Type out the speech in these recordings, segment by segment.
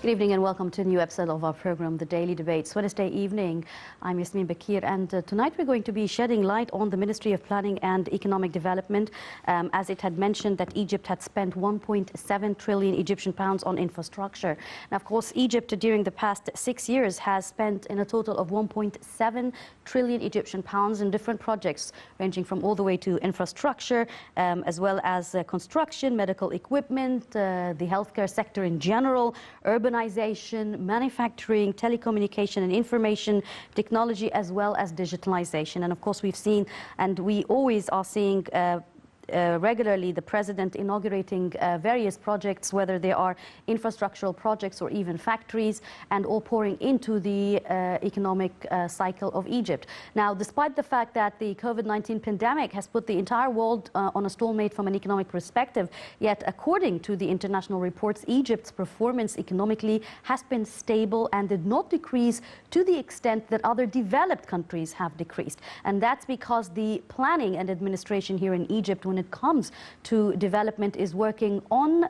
Good evening and welcome to a new episode of our program, The Daily Debates. Wednesday evening, I'm Yasmin Bakir, and tonight we're going to be shedding light on the Ministry of Planning and Economic Development, as it had mentioned that Egypt had spent 1.7 trillion Egyptian pounds on infrastructure. Now, of course, Egypt during the past 6 years has spent in a total of 1.7 trillion Egyptian pounds in different projects, ranging from all the way to infrastructure, as well as construction, medical equipment, the healthcare sector in general, urbanization, manufacturing, telecommunication and information technology, as well as digitalization. And of course, we've seen, and we always are seeing regularly the president inaugurating various projects, whether they are infrastructural projects or even factories, and all pouring into the economic cycle of Egypt. Now, despite the fact that the COVID-19 pandemic has put the entire world on a stalemate from an economic perspective, yet according to the international reports, Egypt's performance economically has been stable and did not decrease to the extent that other developed countries have decreased. And that's because the planning and administration here in Egypt, when it comes to development, is working on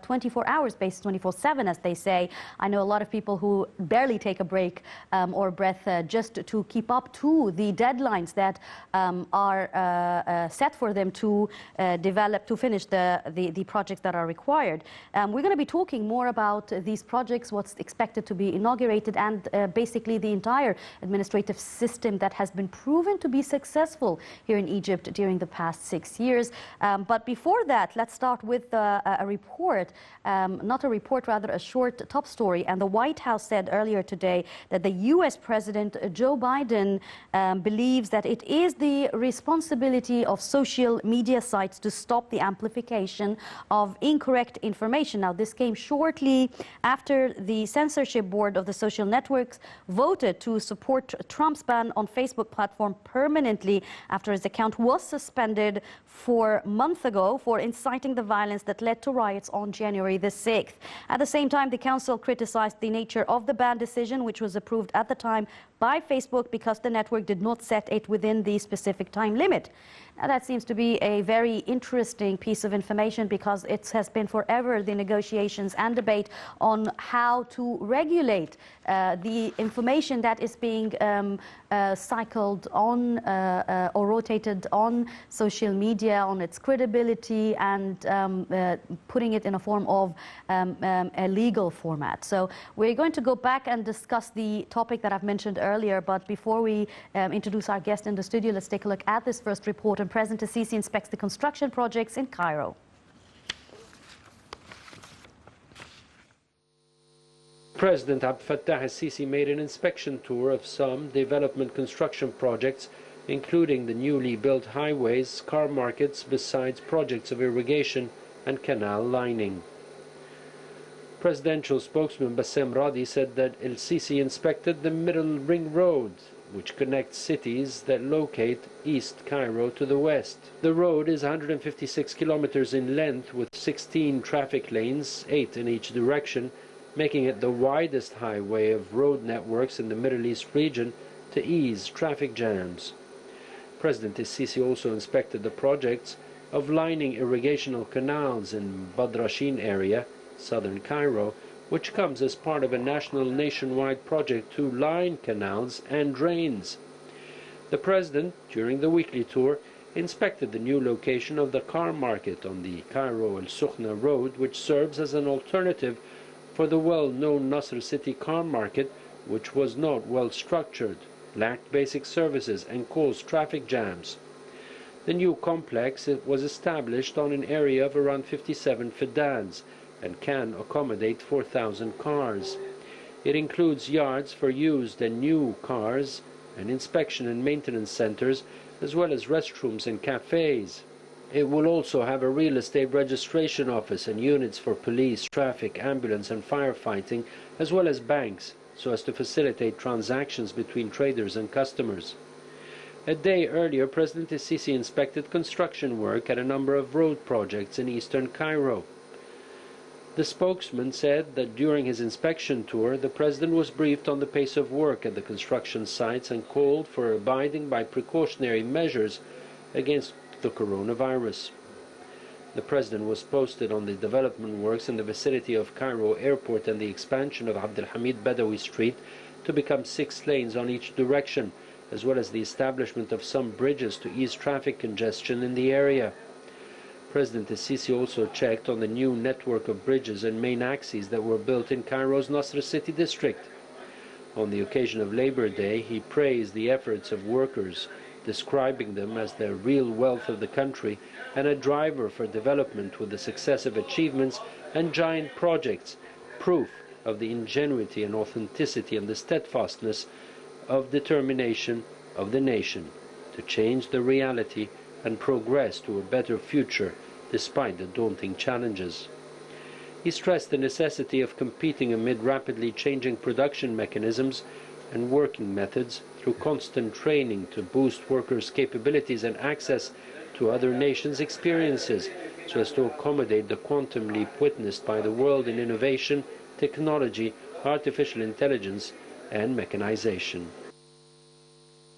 24 hours based, 24/7, as they say. I know a lot of people who barely take a break or breath just to keep up to the deadlines that are set for them to develop, to finish the projects that are required. We're going to be talking more about these projects, what's expected to be inaugurated, and basically the entire administrative system that has been proven to be successful here in Egypt during the past 6 years. But before that, let's start with a report, not a report, rather a short top story. And the White House said earlier today that the U.S. President Joe Biden believes that it is the responsibility of social media sites to stop the amplification of incorrect information. Now, this came shortly after the censorship board of the social networks voted to support Trump's ban on Facebook platform permanently after his account was suspended for months ago for inciting the violence that led to riots on January the 6th. At the same time, the council criticized the nature of the ban decision, which was approved at the time by Facebook because the network did not set it within the specific time limit. Now, that seems to be a very interesting piece of information, because it has been forever the negotiations and debate on how to regulate the information that is being cycled on or rotated on social media, on its credibility, and putting it in a form of a legal format. So we're going to go back and discuss the topic that I've mentioned earlier, but before we introduce our guest in the studio, let's take a look at this first report. And President Sisi inspects the construction projects in Cairo. President Abdel Fattah al-Sisi made an inspection tour of some development construction projects, including the newly built highways, car markets, besides projects of irrigation and canal lining. Presidential spokesman Bassem Radi said that al-Sisi inspected the Middle Ring Road, which connects cities that locate East Cairo to the west. The road is 156 kilometers in length, with 16 traffic lanes, 8 in each direction, making it the widest highway of road networks in the Middle East region to ease traffic jams. President al-Sisi also inspected the projects of lining irrigational canals in Badrashin area, southern Cairo, which comes as part of a nationwide project to line canals and drains. The president, during the weekly tour, inspected the new location of the car market on the Cairo Al Sukhna road, which serves as an alternative for the well-known Nasr City car market, which was not well structured, lacked basic services, and caused traffic jams. The new complex was established on an area of around 57 fidans and can accommodate 4,000 cars. It includes yards for used and new cars, and inspection and maintenance centers, as well as restrooms and cafes. It will also have a real estate registration office and units for police, traffic, ambulance and firefighting, as well as banks, so as to facilitate transactions between traders and customers. A day earlier, President al-Sisi inspected construction work at a number of road projects in eastern Cairo. The spokesman said that during his inspection tour, the president was briefed on the pace of work at the construction sites and called for abiding by precautionary measures against the coronavirus. The President was posted on the development works in the vicinity of Cairo Airport and the expansion of Abdelhamid Badawi Street to become 6 lanes on each direction, as well as the establishment of some bridges to ease traffic congestion in the area. President al-Sisi also checked on the new network of bridges and main axes that were built in Cairo's Nasr City district. On the occasion of Labor Day, he praised the efforts of workers, describing them as the real wealth of the country and a driver for development with the successive achievements and giant projects, proof of the ingenuity and authenticity and the steadfastness of determination of the nation to change the reality and progress to a better future despite the daunting challenges. He stressed the necessity of competing amid rapidly changing production mechanisms and working methods through constant training to boost workers' capabilities and access to other nations' experiences so as to accommodate the quantum leap witnessed by the world in innovation, technology, artificial intelligence and mechanization.